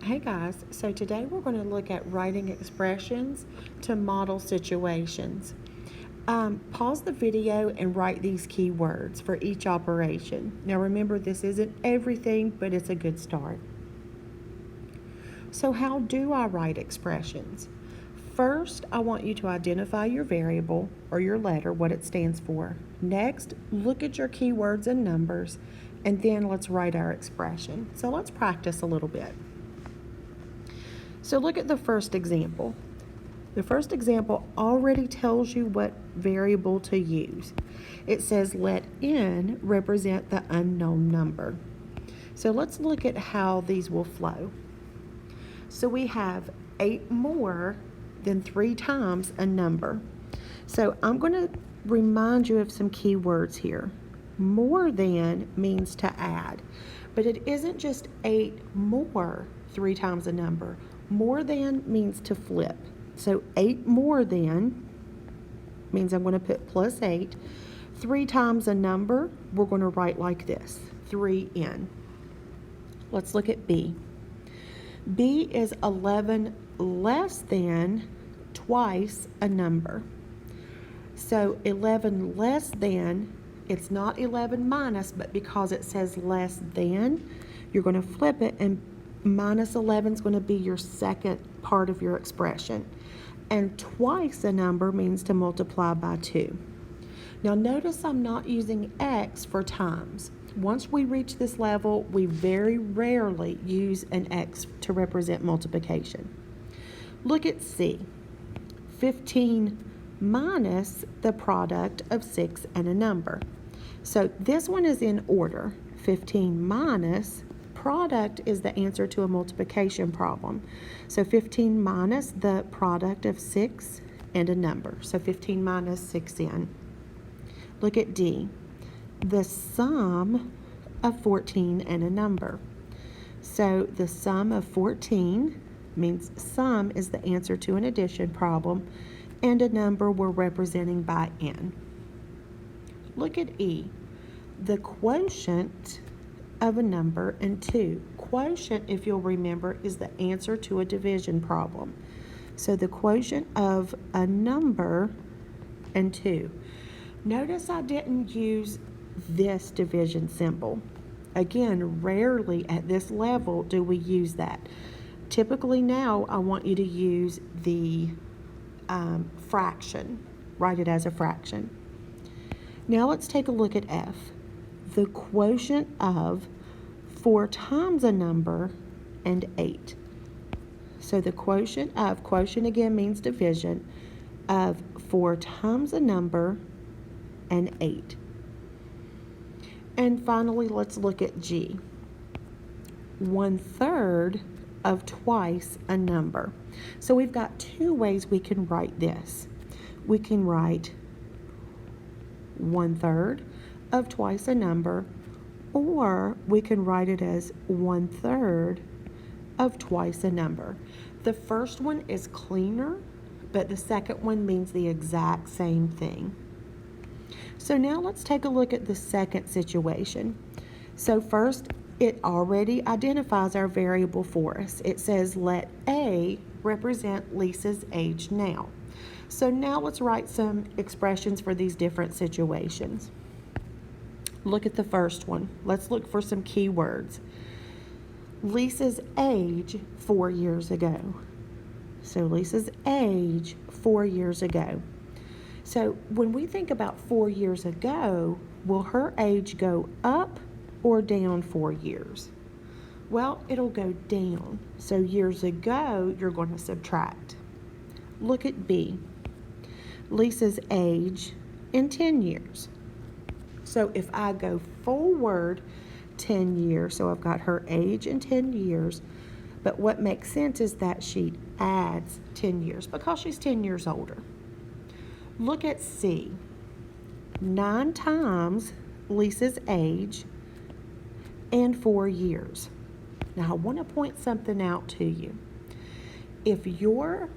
Hey guys, so today we're going to look at writing expressions to model situations. Pause the video and write these keywords for each operation. Now remember, this isn't everything, but it's a good start. So, how do I write expressions? First, I want you to identify your variable or your letter, what it stands for. Next, look at your keywords and numbers, and then let's write our expression. So, let's practice a little bit. So look at the first example. The first example already tells you what variable to use. It says let n represent the unknown number. So let's look at how these will flow. So we have 8 more than 3 times a number. So I'm going to remind you of some key words here. More than means to add, but it isn't just 8 more 3 times a number. More than means to flip. So 8 more than means I'm going to put plus 8. 3 times a number, we're going to write like this, 3n. Let's look at B. B is 11 less than twice a number. So 11 less than, it's not 11 minus, but because it says less than, you're going to flip it, and minus 11 is going to be your second part of your expression. And twice a number means to multiply by 2. Now notice I'm not using x for times. Once we reach this level, we very rarely use an x to represent multiplication. Look at C. 15 minus the product of 6 and a number. So this one is in order. 15 minus product is the answer to a multiplication problem. So 15 minus the product of 6 and a number. So 15 minus 6n. Look at D. The sum of 14 and a number. So the sum of 14 means sum is the answer to an addition problem, and a number we're representing by n. Look at E. The quotient of a number and 2. Quotient, if you'll remember, is the answer to a division problem. So the quotient of a number and 2. Notice I didn't use this division symbol. Again, rarely at this level do we use that. Typically now I want you to use the fraction. Write it as a fraction. Now let's take a look at F. The quotient of 4 times a number and 8. So the quotient again means division, of 4 times a number and 8. And finally, let's look at G. 1/3 of twice a number. So we've got 2 ways we can write this. We can write 1/3 of twice a number, or we can write it as 1/3 of twice a number. The first one is cleaner, but the second one means the exact same thing. So now let's take a look at the second situation. So first, it already identifies our variable for us. It says let A represent Lisa's age now. So now let's write some expressions for these different situations. Look at the first one. Let's look for some keywords. Lisa's age 4 years ago. So Lisa's age 4 years ago. So when we think about 4 years ago, will her age go up or down 4 years? Well, it'll go down. So years ago, you're going to subtract. Look at B. Lisa's age in 10 years. So if I go forward 10 years, so I've got her age in 10 years, but what makes sense is that she adds 10 years because she's 10 years older. Look at C. 9 times Lisa's age and 4 years. Now I want to point something out to you. If your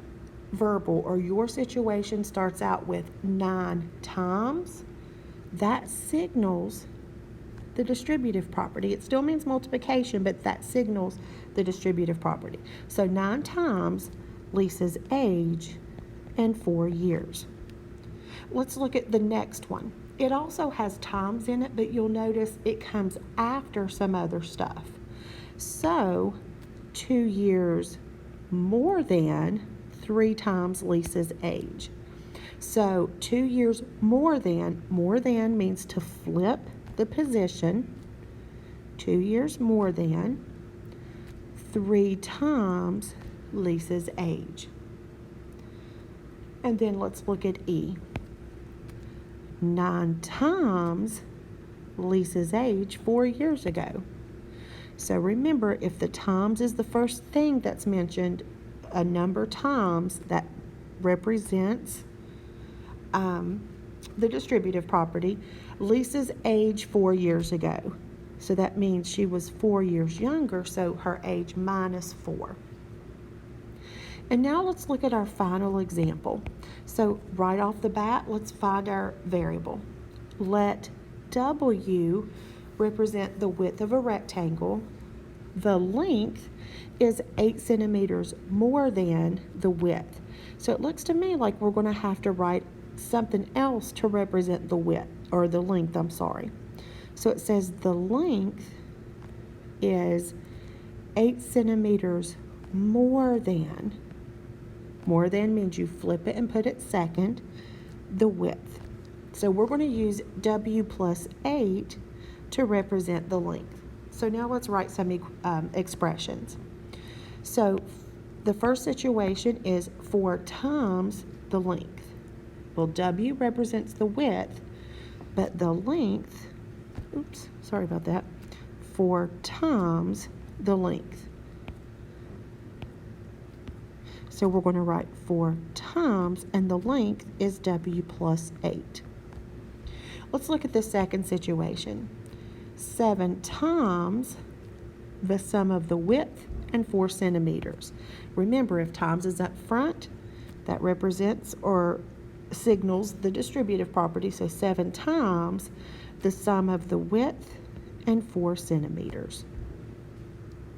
verbal or your situation starts out with 9 times, that signals the distributive property. It still means multiplication, but that signals the distributive property. So 9 times Lisa's age in 4 years. Let's look at the next one. It also has times in it, but you'll notice it comes after some other stuff. So 2 years more than 3 times Lisa's age. So 2 years more than means to flip the position. 2 years more than 3 times Lisa's age. And then let's look at E. 9 times Lisa's age 4 years ago. So remember, if the times is the first thing that's mentioned, a number times, that represents the distributive property. Lisa's age 4 years ago. So that means she was 4 years younger, so her age minus 4. And now let's look at our final example. So right off the bat, let's find our variable. Let W represent the width of a rectangle. The length is 8 centimeters more than the width. So it looks to me like we're going to have to write something else to represent the width, or the length, I'm sorry. So it says the length is 8 centimeters more than. More than means you flip it and put it second, the width. So we're going to use W plus 8 to represent the length. So now let's write some expressions. So the first situation is 4 times the length. Well, W represents the width, but the length, 4 times the length. So we're going to write 4 times, and the length is W plus 8. Let's look at the second situation. 7 times the sum of the width and 4 centimeters. Remember, if times is up front, that represents or signals the distributive property. So 7 times the sum of the width and 4 centimeters.